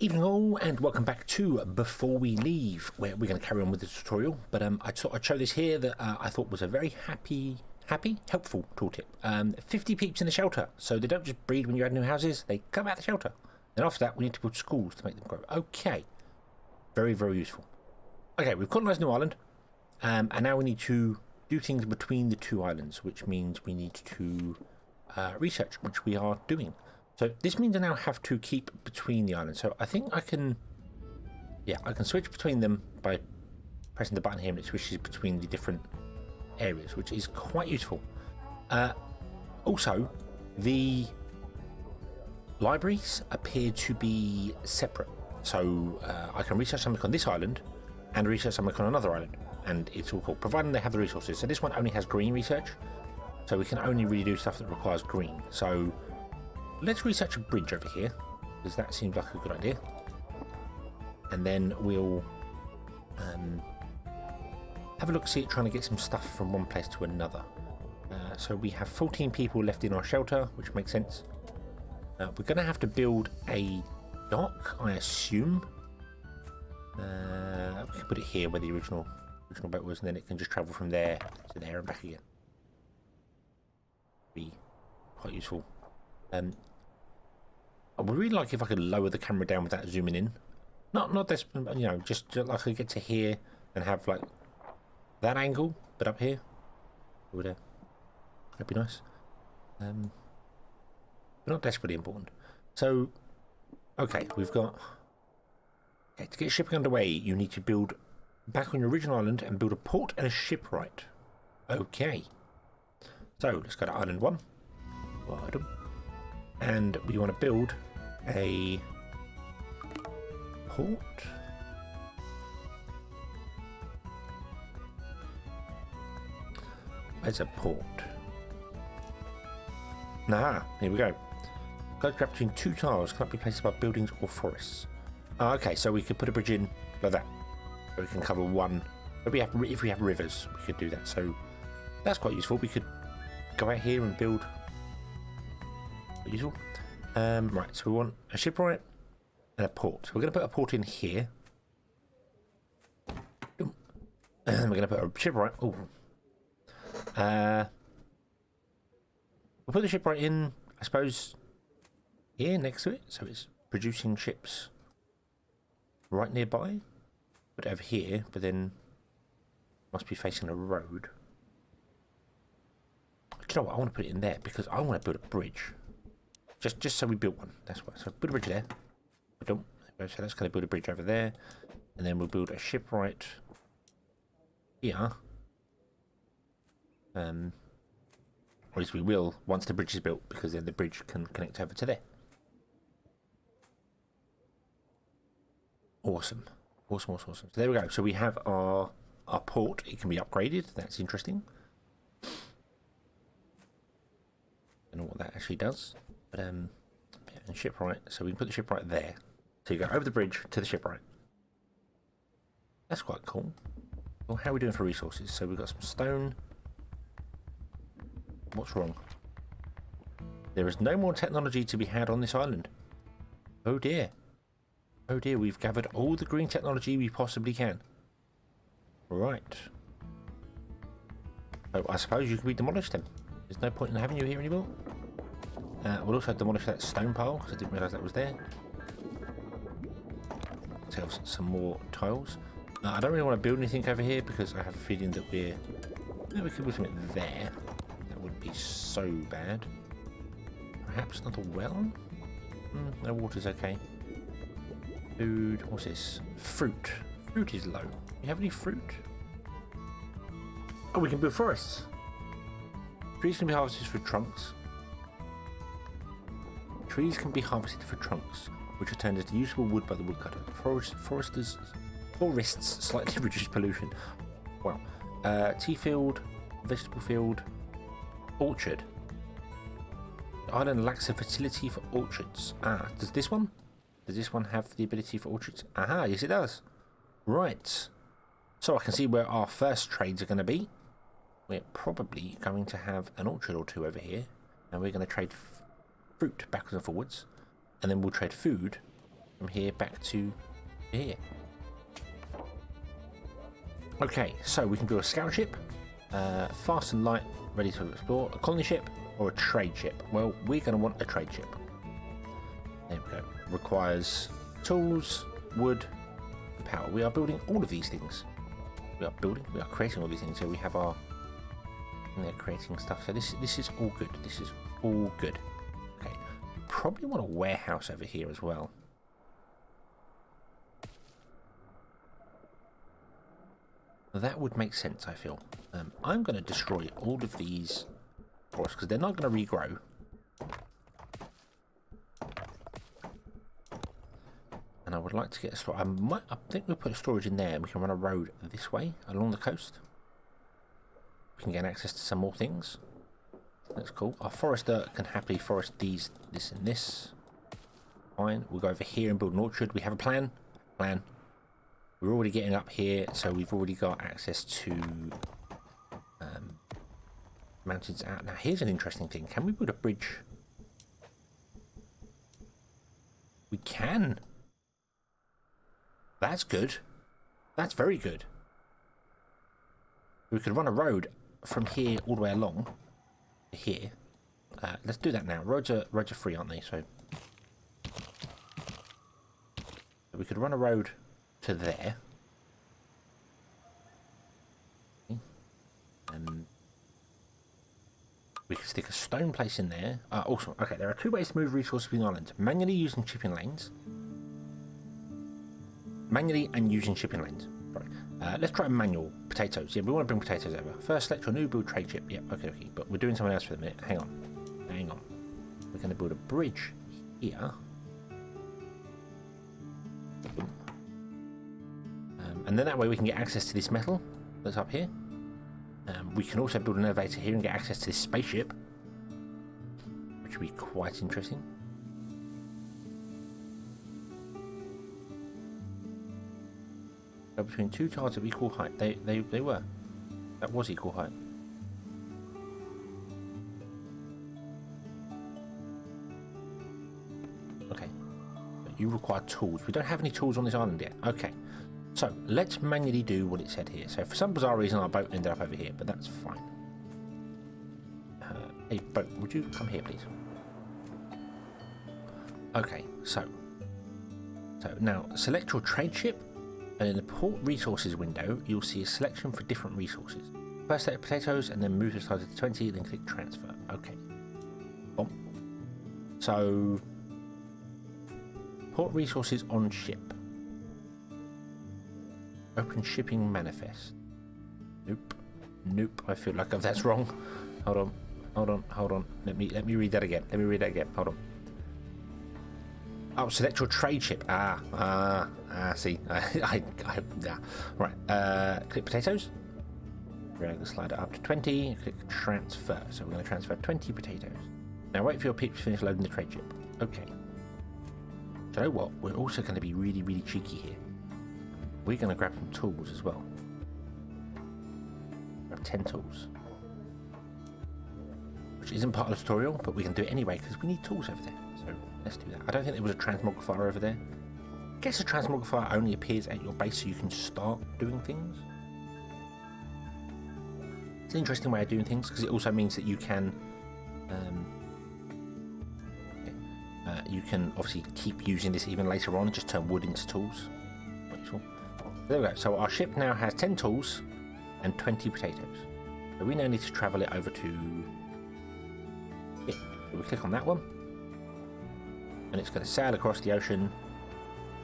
Evening all, and welcome back to Before We Leave, where we're going to carry on with the tutorial. But I thought I'd show this here that I thought was a very helpful tooltip. 50 peeps in the shelter, so they don't just breed when you add new houses, they come out of the shelter. And after that, we need to build schools to make them grow. Okay, very, very useful. Okay, we've colonized New Ireland, and now we need to do things between the two islands, which means we need to research, which we are doing. So this means I now have to keep between the islands. So I think I can, I can switch between them by pressing the button here, and it switches between the different areas, which is quite useful. Also, the libraries appear to be separate. So I can research something on this island and research something on another island, and it's all cool, providing they have the resources. So this one only has green research, so we can only really do stuff that requires green. So let's research a bridge over here, because that seems like a good idea. And then we'll have a look, see it, trying to get some stuff from one place to another. So we have 14 people left in our shelter, which makes sense. We're going to have to build a dock, I assume. We can put it here where the original boat was, and then it can just travel from there to there and back again. Be quite useful. I would really like if I could lower the camera down without zooming in. Not this, you know, just like I could get to here and have like that angle, but up here. That'd be nice. But not desperately important. So, okay, we've got. Okay, to get shipping underway, you need to build back on your original island and build a port and a shipwright. Okay. So let's go to Island 1. And we want to build a port. Where's a port? Nah, here we go. Got to between two tiles, cannot be placed above buildings or forests. Okay, so we could put a bridge in like that, so we can cover one. If we have rivers, we could do that. So that's quite useful. We could go out here and build. Useful. Right, so we want a shipwright and a port. So we're going to put a port in here. And we're going to put a shipwright. Oh. We'll put the shipwright in, I suppose, here next to it. So it's producing ships right nearby. Put it over here, but then must be facing a road. Do you know what? I want to put it in there because I want to build a bridge. Just so we built one. That's why. So build a bridge there. So that's going to build a bridge over there, and then we'll build a shipwright here. Or at least we will once the bridge is built, because then the bridge can connect over to there. Awesome. So there we go. So we have our port. It can be upgraded. That's interesting. I don't know what that actually does. But and shipwright, so we can put the shipwright there. So you go over the bridge to the shipwright. That's quite cool. Well, how are we doing for resources? So we've got some stone. What's wrong? There is no more technology to be had on this island. Oh dear. Oh dear, we've gathered all the green technology we possibly can. Right. So I suppose you can be demolished then. There's no point in having you here anymore. We'll also demolish that stone pile, because I didn't realise that was there. Let's have some more tiles. I don't really want to build anything over here, because I have a feeling that we could put something there. That wouldn't be so bad. Perhaps another well? No, water's okay. Food, what's this? Fruit. Fruit is low. You have any fruit? Oh, we can build forests. Trees can be harvested for trunks. Trees can be harvested for trunks, which are turned into usable wood by the woodcutter. Forests slightly reduce pollution. Well, tea field, vegetable field, orchard. The island lacks a facility for orchards. Does this one have the ability for orchards? Aha, yes it does. Right. So I can see where our first trades are going to be. We're probably going to have an orchard or two over here, and we're going to trade fruit backwards and forwards, and then we'll trade food from here back to here. Okay, so we can build a scout ship, fast and light, ready to explore, a colony ship, or a trade ship. Well, we're going to want a trade ship. There we go. Requires tools, wood, power. We are building all of these things. We are creating all these things. So we have our, and they're creating stuff. So this is all good. This is all good. Okay, probably want a warehouse over here as well. That would make sense, I feel. I'm going to destroy all of these forests because they're not going to regrow. And I would like to get a store. I think we'll put a storage in there and we can run a road this way along the coast. We can get access to some more things. That's cool. Our forester can happily forest these, this and this. Fine. We'll go over here and build an orchard. We have a plan. We're already getting up here, so we've already got access to mountains out. Now, here's an interesting thing. Can we build a bridge? We can. That's good. That's very good. We could run a road from here all the way along to here. Let's do that now. Roads are free, aren't they? So we could run a road to there. And we could stick a stone place in there. Also, okay, there are two ways to move resources between islands. Manually using shipping lanes. Manually and using shipping lanes. Right. Let's try manual. Potatoes. Yeah, we want to bring potatoes over. First, select your new build trade ship. Yep, okay. But we're doing something else for a minute. Hang on. We're going to build a bridge here. And then that way we can get access to this metal that's up here. We can also build an elevator here and get access to this spaceship, which would be quite interesting. So between two tiles of equal height, they were. That was equal height. Okay. But you require tools. We don't have any tools on this island yet. Okay. So, let's manually do what it said here. So, for some bizarre reason, our boat ended up over here, but that's fine. Hey, boat, would you come here, please? Okay, so now, select your trade ship, and in the port resources window, you'll see a selection for different resources. First, select potatoes, and then move the slider to 20, then click transfer. Okay. Boom. So, port resources on ship. Open shipping manifest. Nope. I feel like that's wrong. Hold on. Let me read that again. Hold on. Oh, select your trade ship. See. Yeah. Right. Click potatoes. Drag the slider up to 20. Click transfer. So we're going to transfer 20 potatoes. Now wait for your peeps to finish loading the trade ship. Okay. Do you know what? We're also going to be really, really cheeky here. We're going to grab some tools as well. Grab 10 tools. Which isn't part of the tutorial, but we can do it anyway because we need tools over there. So let's do that. I don't think there was a transmogrifier over there. I guess a transmogrifier only appears at your base so you can start doing things. It's an interesting way of doing things because it also means that you can obviously keep using this even later on and just turn wood into tools. There we go. So our ship now has 10 tools and 20 potatoes. So we now need to travel it over to here. So we click on that one. And it's going to sail across the ocean.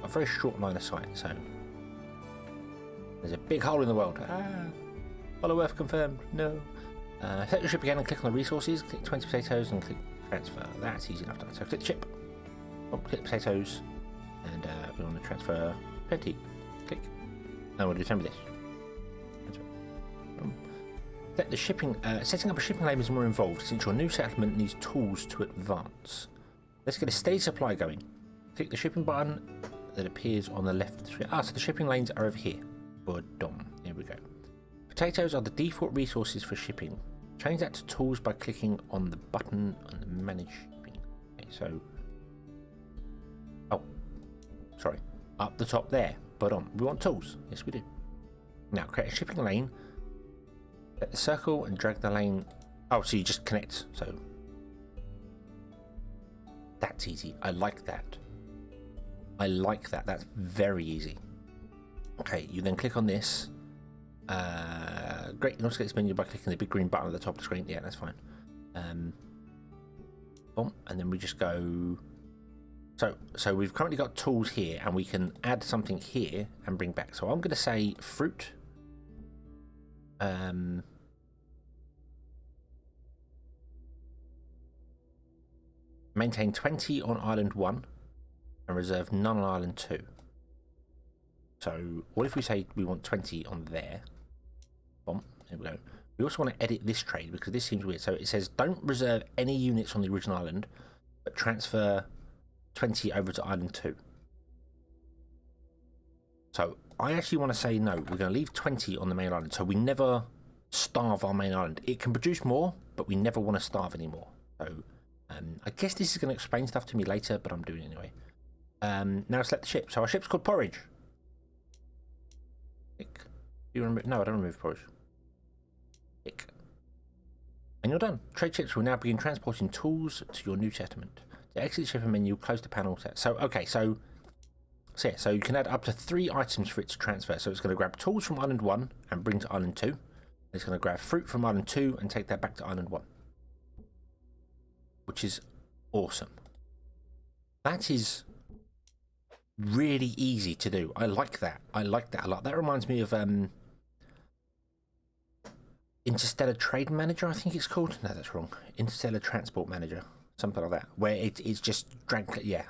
A very short line of sight. So there's a big hole in the world. Hollow Earth confirmed. No. Select your ship again and click on the resources. Click 20 potatoes and click transfer. That's easy enough. So click ship. Click potatoes. And we want to transfer 20. Click. Now we'll do 10 with this. Let the shipping, setting up a shipping lane is more involved since your new settlement needs tools to advance. Let's get a steady supply going. Click the shipping button that appears on the left of the screen. So the shipping lanes are over here. Boom. Here we go. Potatoes are the default resources for shipping. Change that to tools by clicking on the button on the manage shipping. Okay, so sorry, up the top there. But we want tools. Yes, we do. Now, create a shipping lane. Set the circle and drag the lane. Oh, so you just connect. So that's easy. I like that. I like that. That's very easy. Okay, you then click on this. Great. You also get this menu by clicking the big green button at the top of the screen. Yeah, that's fine. Boom, and then we just go. So we've currently got tools here, and we can add something here and bring back. So I'm going to say fruit. Maintain 20 on island 1 and reserve none on island 2. So what if we say we want 20 on there? Boom, there we go. We also want to edit this trade because this seems weird. So it says don't reserve any units on the original island, but transfer 20 over to island 2. So I actually want to say no, we're going to leave 20 on the main island, so we never starve our main island. It can produce more, but we never want to starve anymore. So I guess this is going to explain stuff to me later, but I'm doing it anyway. Now select the ship. So our ship's called Porridge. Tick. Do you remember? No, I don't remove Porridge. Tick. And you're done. Trade ships will now begin transporting tools to your new settlement. To exit the shipping menu, close the panel. So okay, so you can add up to 3 items for it to transfer. So it's going to grab tools from island 1 and bring to island 2. It's going to grab fruit from island 2 and take that back to island 1. Which is awesome. That is really easy to do. I like that. I like that a lot. That reminds me of Interstellar Trade Manager, I think it's called. No, that's wrong. Interstellar Transport Manager. Something like that. Where it's just drag. Yeah.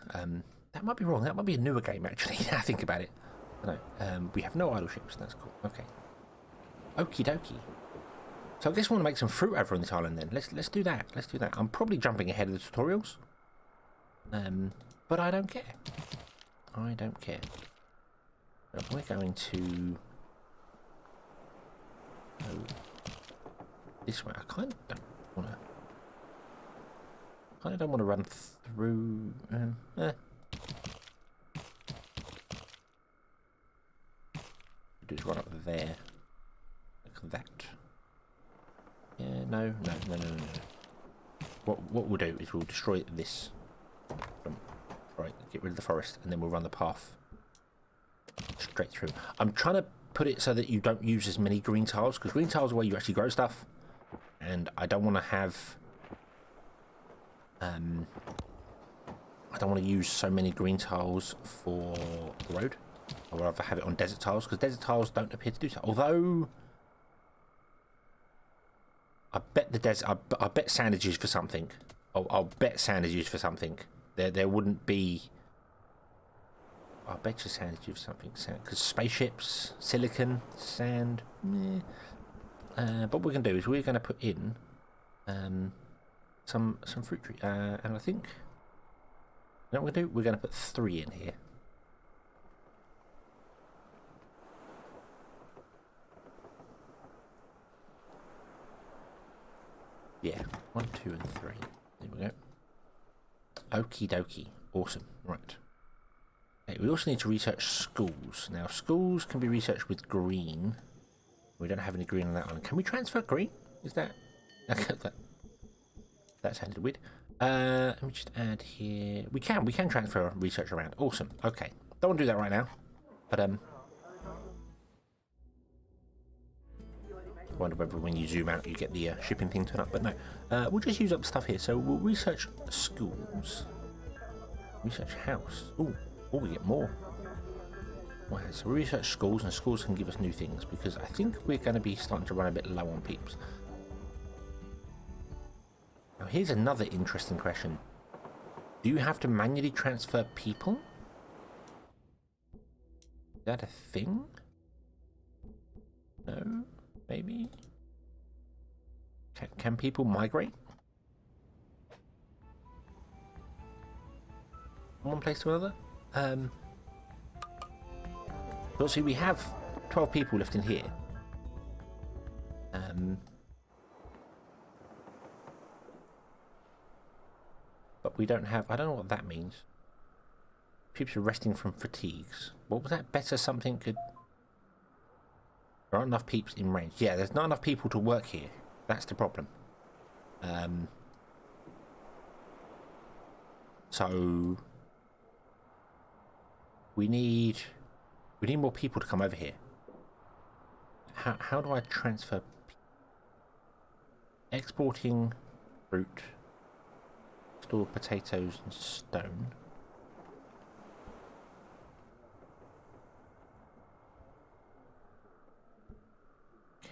That might be wrong. That might be a newer game, actually. I think about it. No. We have no idle ships. That's cool. Okay. Okie dokie. So I guess we want to make some fruit over on this island then. Let's do that. Let's do that. I'm probably jumping ahead of the tutorials. But I don't care. I don't care. So we're going to go this way. I kind of don't want to run through. Just run up there, like that. Yeah, no. What we'll do is we'll destroy this. Right, get rid of the forest, and then we'll run the path straight through. I'm trying to put it so that you don't use as many green tiles, because green tiles are where you actually grow stuff, and I don't want to have. I don't want to use so many green tiles for the road. I'd rather have it on desert tiles, because desert tiles don't appear to do so. Although I bet the desert. I bet sand is used for something. I'll bet sand is used for something. There wouldn't be. I bet you sand is used for something. Because spaceships, silicon, sand. Meh. But what we're going to do is we're going to put in some fruit tree. And I think. You know what we're going to do? We're going to put 3 in here. Yeah, 1, 2, and 3. There we go. Okie dokie. Awesome. Right. Okay, we also need to research schools. Now, schools can be researched with green. We don't have any green on that one. Can we transfer green? Is that... that sounded weird. Let me just add here... We can transfer research around. Awesome. Okay. Don't want to do that right now. But, I wonder whether when you zoom out you get the shipping thing turn up, but no. We'll just use up stuff here. So we'll research schools. Research house. Oh, we get more. Wow, so we research schools, and schools can give us new things, because I think we're going to be starting to run a bit low on peeps. Now here's another interesting question. Do you have to manually transfer people? Is that a thing? No? Maybe? Can people migrate? From one place to another? Well, see, we have 12 people left in here. But we don't have... I don't know what that means. Peeps are resting from fatigues. What was that? Better something could... There aren't enough peeps in range. Yeah, there's not enough people to work here. That's the problem. So we need more people to come over here. How do I transfer? Exporting fruit, store potatoes and stone.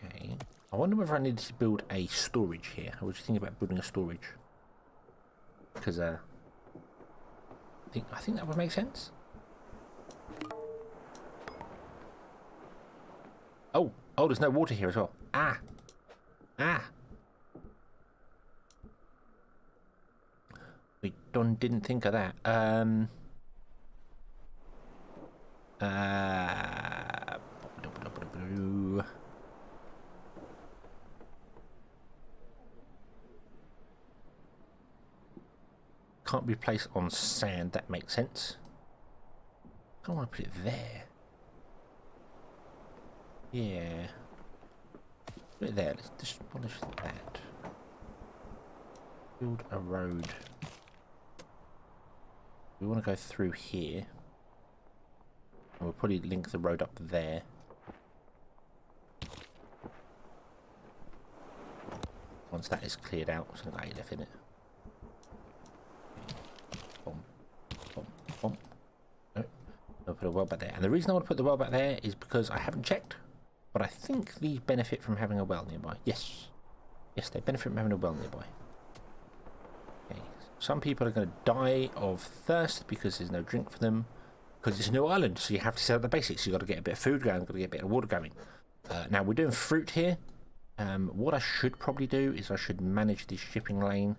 Okay. I wonder whether I need to build a storage here. I was thinking about building a storage because I think that would make sense. Oh, there's no water here as well. Ah. We didn't think of that. Can't be placed on sand. That makes sense. I don't want to put it there. Yeah. Put it there. Let's just demolish that. Build a road. We want to go through here. And we'll probably link the road up there. Once that is cleared out, something like left in it. I'll put a well back there. And the reason I want to put the well back there is because I haven't checked. But I think these benefit from having a well nearby. Yes. Yes, they benefit from having a well nearby. Okay. Some people are going to die of thirst because there's no drink for them. Because it's a new island, so you have to set up the basics. You've got to get a bit of food going, you've got to get a bit of water going. Now, we're doing fruit here. What I should probably do is I should manage this shipping lane.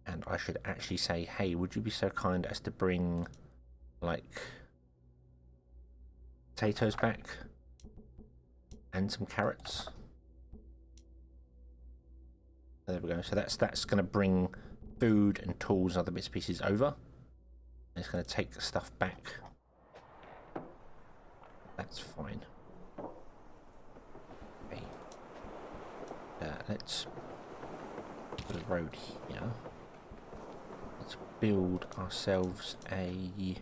And I should actually say, hey, would you be so kind as to bring, like, potatoes back and some carrots? There we go. So that's going to bring food and tools and other bits and pieces over. And it's going to take the stuff back. That's fine. Okay. Let's put a road here. Let's build ourselves a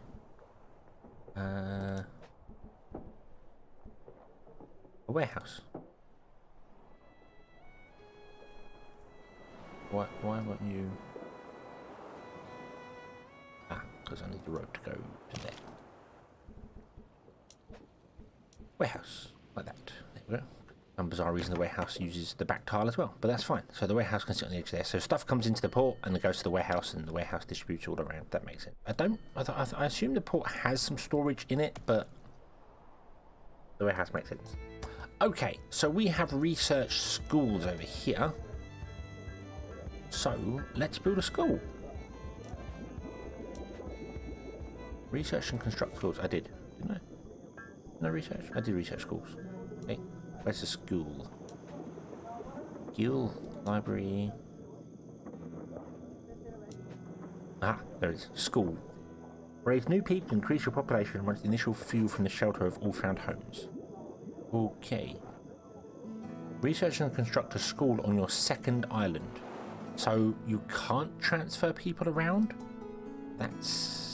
warehouse. Why won't you? Because I need the road to go to there. Warehouse, like that. There we go. Some bizarre reason the warehouse uses the back tile as well, but that's fine. So the warehouse can sit on the edge there. So stuff comes into the port and it goes to the warehouse, and the warehouse distributes all around. That makes sense. I assume the port has some storage in it, but the warehouse makes sense. Okay, so we have research schools over here. So let's build a school. Research and construct schools. I did, didn't I? No research? I did research schools. Okay. Where's the school? Guild, library. There it is. School. Raise new peeps, increase your population once the initial fuel from the shelter of all found homes. Okay. Research and construct a school on your second island. So you can't transfer people around? That's...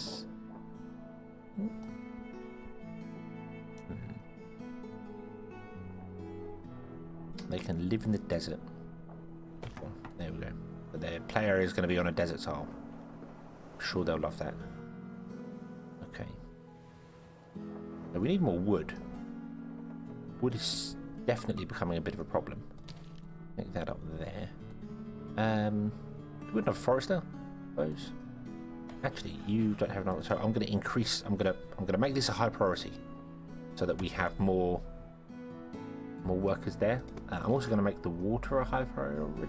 They can live in the desert. There we go. But their player is going to be on a desert tile. I'm sure they'll love that. Okay. Now we need more wood. Wood is definitely becoming a bit of a problem. Make that up there. We wouldn't have a forester, I suppose. Actually, you don't have enough. So I'm going to increase. I'm going to make this a high priority, so that we have more workers there. I'm also going to make the water a high priority.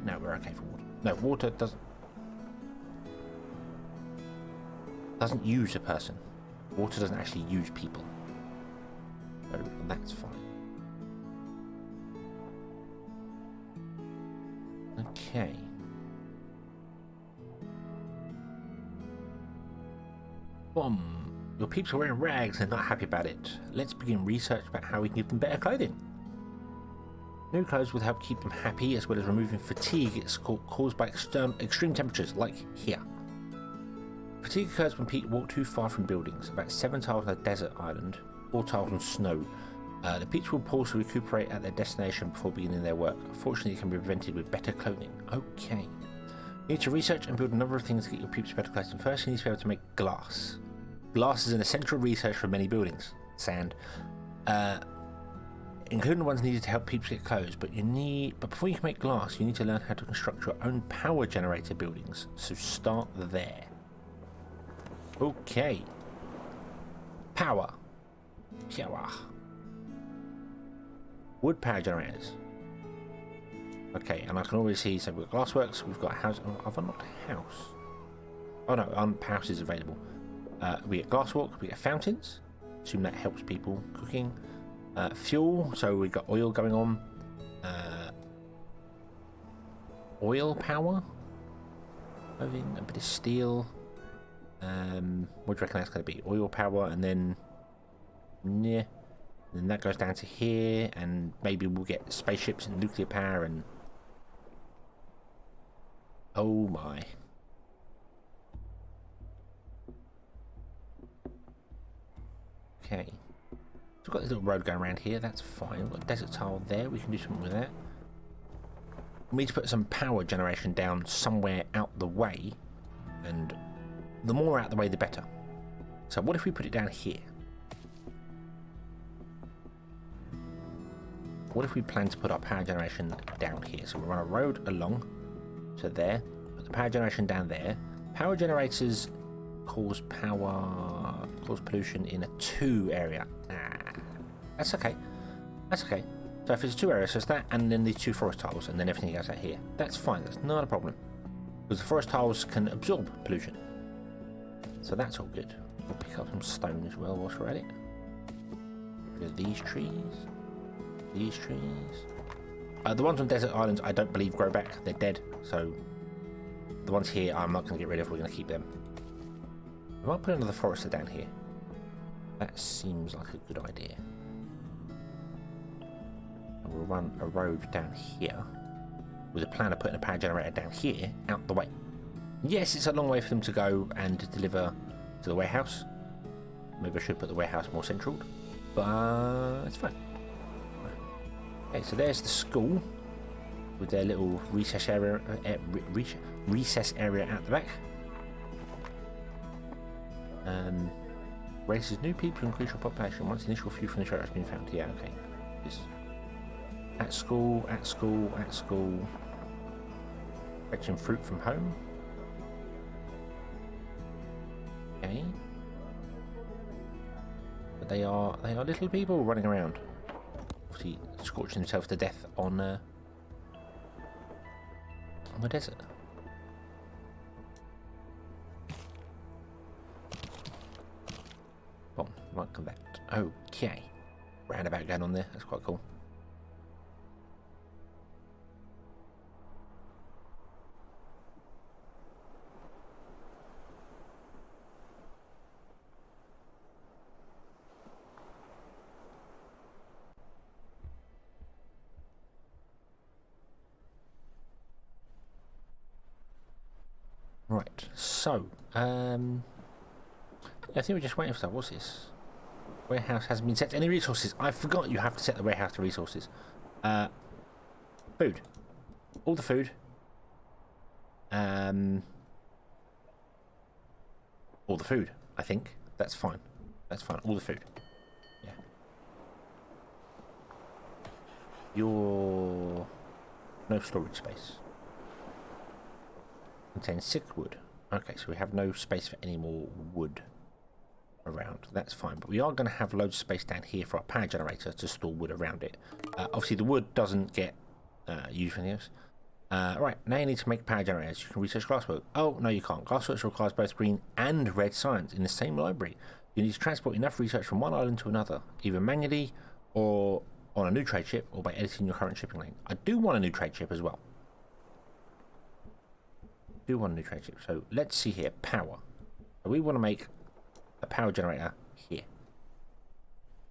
No, we're okay for water. No, water doesn't use a person. Water doesn't actually use people. So that's fine. Okay. Boom. Your peeps are wearing rags and not happy about it. Let's begin research about how we can give them better clothing. New clothes will help keep them happy, as well as removing fatigue caused by extreme temperatures, like here. Fatigue occurs when people walk too far from buildings, about 7 tiles on a desert island, 4 tiles on snow. The peeps will pause to recuperate at their destination before beginning their work. Fortunately, it can be prevented with better clothing. Okay. You need to research and build a number of things to get your peeps better clothing. First, you need to be able to make glass. Glass is an essential research for many buildings. Sand. Including the ones needed to help peeps get clothes, but before you can make glass, you need to learn how to construct your own power generator buildings. So start there. Okay. Power. Wood power generators. Okay, and I can already see, so we've got glassworks, we've got a house. Oh, I've unlocked a house. Oh no, house is available. We get glasswork, we get fountains. Assume that helps people cooking. Fuel, so we've got oil going on. Oil power. Moving a bit of steel. What do you reckon that's going to be? Oil power, and then yeah, and then that goes down to here, and maybe we'll get spaceships and nuclear power and oh my. Okay, so we've got this little road going around here. That's fine. We've got a desert tile there. We can do something with that. We need to put some power generation down somewhere out the way, and the more out the way, the better. So what if we put it down here? What if we plan to put our power generation down here? So we'll run a road along to there, put the power generation down there. Power generators cause pollution in a 2 area. That's okay. That's okay. So if it's 2 areas, so it's that and then the 2 forest tiles and then everything else out here. That's fine. That's not a problem. Because the forest tiles can absorb pollution. So that's all good. We'll pick up some stone as well whilst we're at it. Get rid of these trees. These trees. The ones on desert islands I don't believe grow back. They're dead. So the ones here I'm not going to get rid of. We're going to keep them. We might put another forester down here. That seems like a good idea. And we'll run a road down here with a plan of putting a power generator down here out the way. Yes, it's a long way for them to go and deliver to the warehouse. Maybe I should put the warehouse more central, but it's fine. Okay, so there's the school with their little recess area, recess area out the back. Raises new people to increase your population once the initial few from the church has been found. Yeah, okay. This. At school, at school, at school. Fetching fruit from home. Okay. But they are little people running around. Obviously scorching themselves to death on the desert. Boom, like that. Okay. Roundabout going on there, that's quite cool. Right, so, I think we're just waiting for stuff. What's this? Warehouse hasn't been set to any resources. I forgot you have to set the warehouse to resources. Food. All the food. All the food, I think. That's fine. That's fine. All the food. Yeah. Your... no storage space. Contains 6 wood. Okay, so we have no space for any more wood around. That's fine, but we are going to have loads of space down here for our power generator to store wood around it. Obviously, the wood doesn't get used for anything else. Right, now you need to make power generators. You can research glasswork. Oh, no, you can't. Glasswork requires both green and red science in the same library. You need to transport enough research from one island to another, either manually or on a new trade ship or by editing your current shipping lane. I do want a new trade ship as well. Do want a new trade ship. So let's see here. Power. So we want to make a power generator here.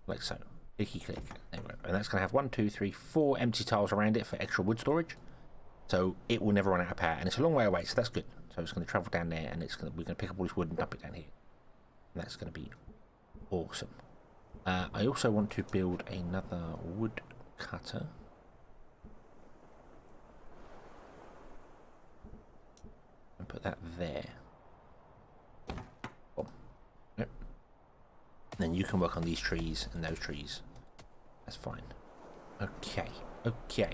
Like so. Clicky click. There we go. And that's going to have 1, 2, 3, 4 empty tiles around it for extra wood storage. So it will never run out of power. And it's a long way away, so that's good. So it's going to travel down there, and we're going to pick up all this wood and dump it down here. And that's going to be awesome. I also want to build another wood cutter. And put that there. Oh. Yep. And then you can work on these trees and those trees. That's fine. Okay. Okay.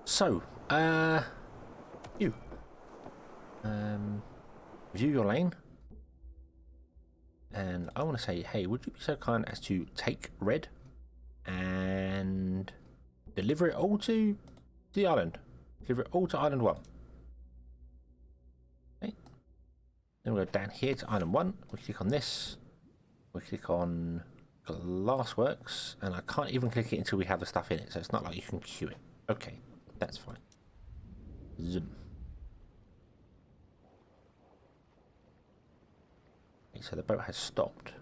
So, you. View your lane. And I want to say, hey, would you be so kind as to take red and deliver it all to the island? Deliver it all to island 1. Okay. Then we'll go down here to island 1. We click on this. We click on Glassworks. And I can't even click it until we have the stuff in it. So it's not like you can queue it. Okay, that's fine. Zoom. So the boat has stopped.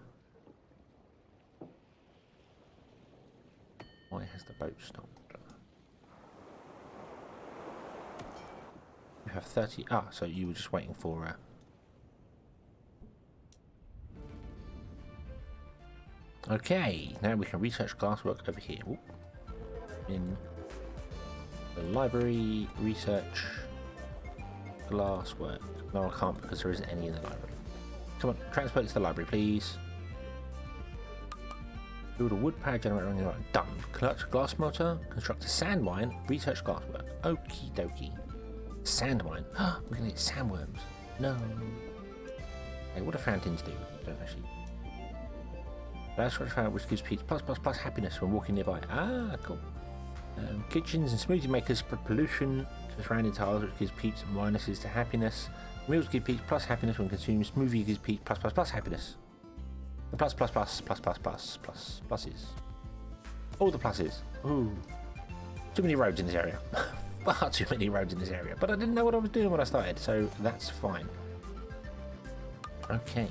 Why has the boat stopped? You have 30. Ah, so you were just waiting for. Okay, now we can research glasswork over here. Ooh. In the library, research glasswork. No, I can't because there isn't any in the library. Come on, transport it to the library, please. Build a wood power generator on your own. Done. Collect a glass motor, construct a sand mine, research glasswork. Okie dokie. Sand mine. We're gonna get sandworms. No. Hey, what do fountains do? I don't actually. That's what I found, which gives Peeps plus happiness when walking nearby. Ah, cool. Kitchens and smoothie makers put pollution to surrounding tiles, which gives Peeps minuses to happiness. Meals give Peeps plus happiness when consumed. Smoothie gives Peeps plus happiness. The pluses. All the pluses. Ooh. Too many roads in this area. Far too many roads in this area. But I didn't know what I was doing when I started, so that's fine. Okay.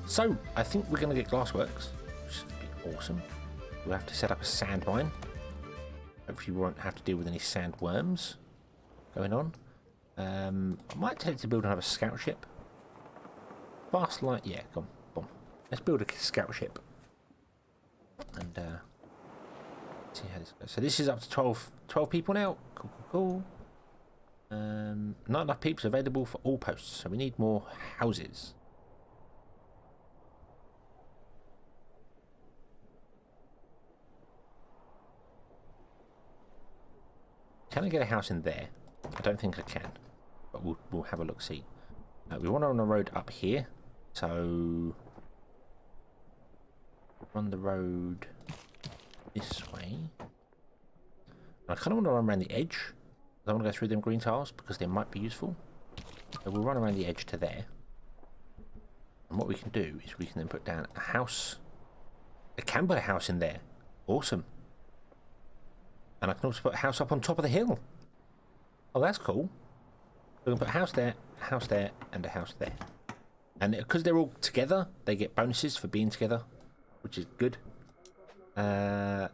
So, I think we're going to get Glassworks, which is going to be awesome. We'll have to set up a sand mine. Hopefully we won't have to deal with any sandworms going on. I might take it to build another scout ship. Fast light, yeah, come on, boom. Let's build a scout ship. And see how this goes. So this is up to 12 people now. Cool. Not enough Peeps available for all posts, so we need more houses. Can I get a house in there? I don't think I can, but we'll have a look. See, we want to run a road up here, so run the road this way. I kind of want to run around the edge. I don't want to go through them green tiles because they might be useful. So we'll run around the edge to there. And what we can do is we can then put down a house. I can put a house in there. Awesome. And I can also put a house up on top of the hill. Oh, that's cool. We can put a house there, and a house there. And because they're all together, they get bonuses for being together, which is good. Can't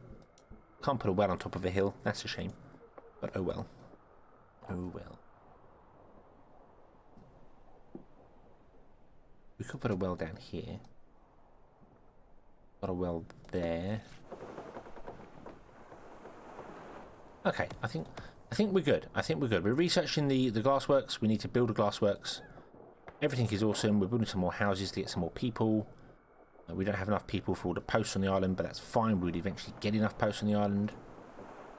put a well on top of a hill. That's a shame. But oh well. Oh well. We could put a well down here. Got a well there. Okay, I think we're good. We're researching the glassworks. We need to build a glassworks. Everything is awesome. We're building some more houses to get some more people. We don't have enough people for all the posts on the island, but that's fine. We'd eventually get enough posts on the island.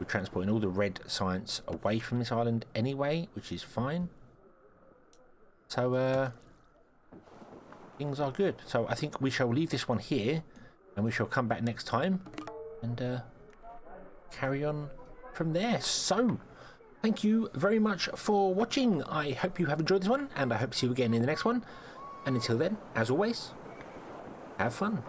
We're transporting all the red science away from this island anyway, which is fine. So, things are good. So I think we shall leave this one here, and we shall come back next time and carry on from there. So, thank you very much for watching. I hope you have enjoyed this one, and I hope to see you again in the next one. And until then, as always, have fun.